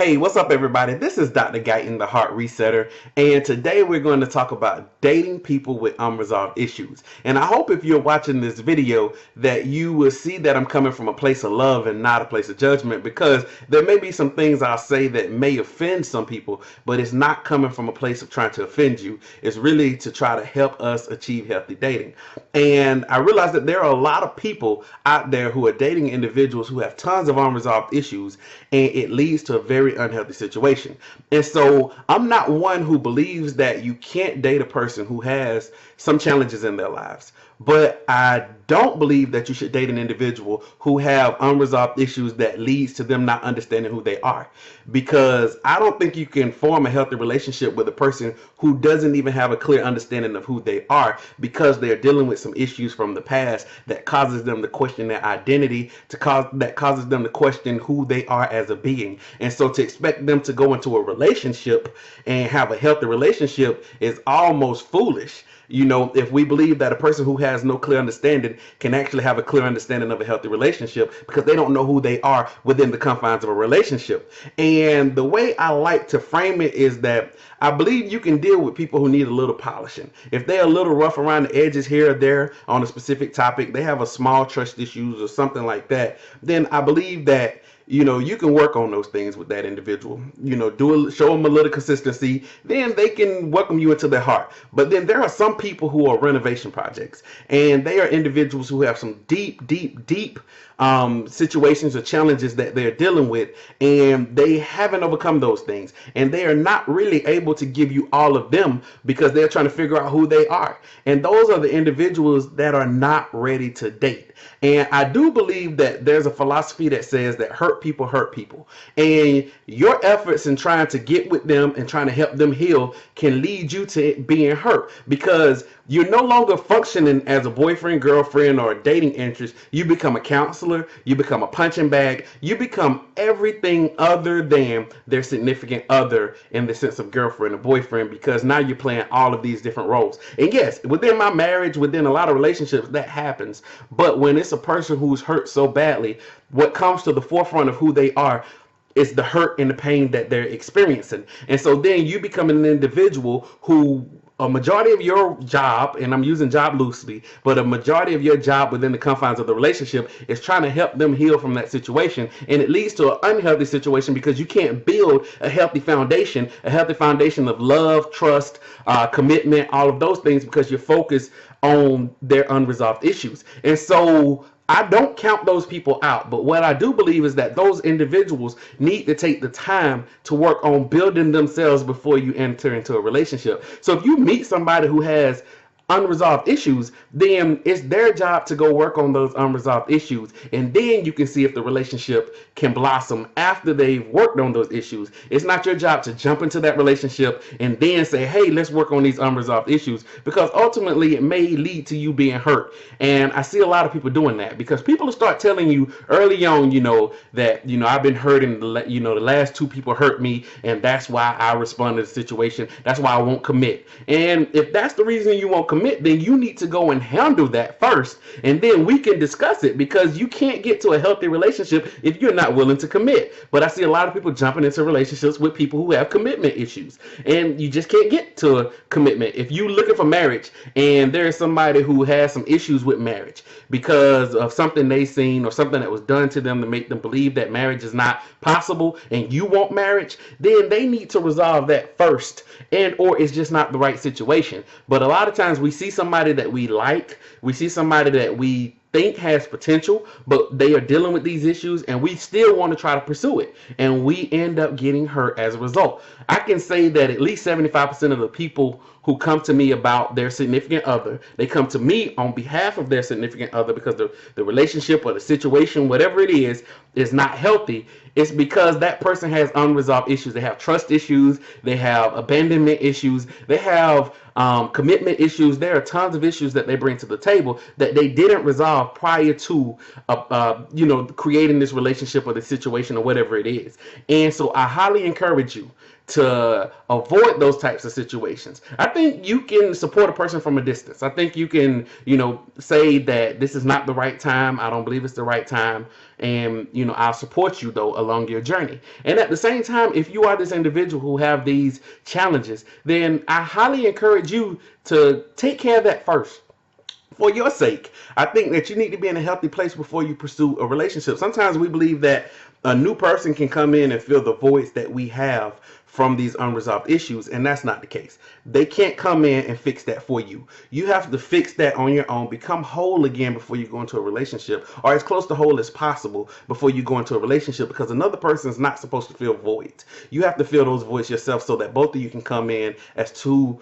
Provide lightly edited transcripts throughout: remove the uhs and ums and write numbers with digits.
Hey, what's up, everybody? This is Dr. Guyton, the Heart Resetter, and today we're going to talk about dating people with unresolved issues. And I hope if you're watching this video that you will see that I'm coming from a place of love and not a place of judgment, because there may be some things I'll say that may offend some people, but it's not coming from a place of trying to offend you. It's really to try to help us achieve healthy dating. And I realize that there are a lot of people out there who are dating individuals who have tons of unresolved issues, and it leads to a very unhealthy situation. And so I'm not one who believes that you can't date a person who has some challenges in their lives, but I don't believe that you should date an individual who have unresolved issues that leads to them not understanding who they are, because I don't think you can form a healthy relationship with a person who doesn't even have a clear understanding of who they are, because they're dealing with some issues from the past that causes them to question their identity, that causes them to question who they are as a being. And so to expect them to go into a relationship and have a healthy relationship is almost foolish. You know, if we believe that a person who has no clear understanding can actually have a clear understanding of a healthy relationship, because they don't know who they are within the confines of a relationship. And the way I like to frame it is that I believe you can deal with people who need a little polishing. If they're a little rough around the edges here or there on a specific topic, they have a small trust issues or something like that, then I believe that you can work on those things with that individual. Show them a little consistency, then they can welcome you into their heart. But then there are some people who are renovation projects, and they are individuals who have some deep situations or challenges that they're dealing with, and they haven't overcome those things, and they are not really able to give you all of them because they're trying to figure out who they are. And those are the individuals that are not ready to date. And I do believe that there's a philosophy that says that hurt people, and your efforts in trying to get with them and trying to help them heal can lead you to being hurt, because you're no longer functioning as a boyfriend, girlfriend, or a dating interest. You become a counselor, you become a punching bag, you become everything other than their significant other in the sense of girlfriend or boyfriend, because now you're playing all of these different roles. And yes, within my marriage, within a lot of relationships, that happens. But when it's a person who's hurt so badly, what comes to the forefront of who they are is the hurt and the pain that they're experiencing. And so then you become an individual who, a majority of your job, and I'm using job loosely, but a majority of your job within the confines of the relationship is trying to help them heal from that situation. And it leads to an unhealthy situation because you can't build a healthy foundation of love, trust, commitment, all of those things, because you're focused on their unresolved issues. And so I don't count those people out, but what I do believe is that those individuals need to take the time to work on building themselves before you enter into a relationship. So if you meet somebody who has unresolved issues, then it's their job to go work on those unresolved issues, and then you can see if the relationship can blossom after they've worked on those issues. It's not your job to jump into that relationship and then say, hey, let's work on these unresolved issues, because ultimately it may lead to you being hurt. And I see a lot of people doing that, because people will start telling you early on, that I've been hurting, the last two people hurt me, and that's why I respond to the situation, that's why I won't commit. And if that's the reason you won't commit, then you need to go and handle that first, and then we can discuss it, because you can't get to a healthy relationship if you're not willing to commit. But I see a lot of people jumping into relationships with people who have commitment issues, and you just can't get to a commitment. If you're looking for marriage and there's somebody who has some issues with marriage because of something they seen or something that was done to them to make them believe that marriage is not possible, and you want marriage, then they need to resolve that first, and or it's just not the right situation. But a lot of times we see somebody that we like, we see somebody that we think has potential, but they are dealing with these issues, and we still want to try to pursue it, and we end up getting hurt as a result. I can say that at least 75% of the people who come to me about their significant other, they come to me on behalf of their significant other because the relationship or the situation, whatever it is not healthy. It's because that person has unresolved issues. They have trust issues, they have abandonment issues, they have commitment issues. There are tons of issues that they bring to the table that they didn't resolve prior to creating this relationship or the situation or whatever it is. And so I highly encourage you to avoid those types of situations. I think you can support a person from a distance. I think you can, say that this is not the right time. I don't believe it's the right time. And, I'll support you though along your journey. And at the same time, if you are this individual who have these challenges, then I highly encourage you to take care of that first. For your sake, I think that you need to be in a healthy place before you pursue a relationship. Sometimes we believe that a new person can come in and fill the voids that we have from these unresolved issues, and that's not the case. They can't come in and fix that for you. You have to fix that on your own, become whole again before you go into a relationship, or as close to whole as possible before you go into a relationship, because another person is not supposed to fill voids. You have to fill those voids yourself so that both of you can come in as two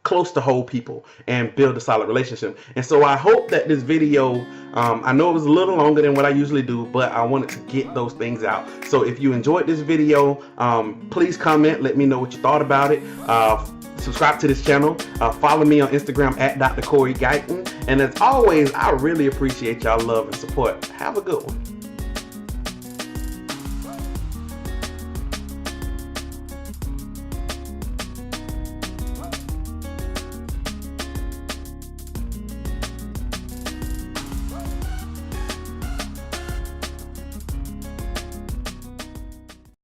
close to whole people and build a solid relationship. And so I hope that this video, I know it was a little longer than what I usually do, but I wanted to get those things out. So if you enjoyed this video, please comment, let me know what you thought about it. Subscribe to this channel, follow me on Instagram at Dr. Corey Guyton. And as always, I really appreciate y'all love and support. Have a good one.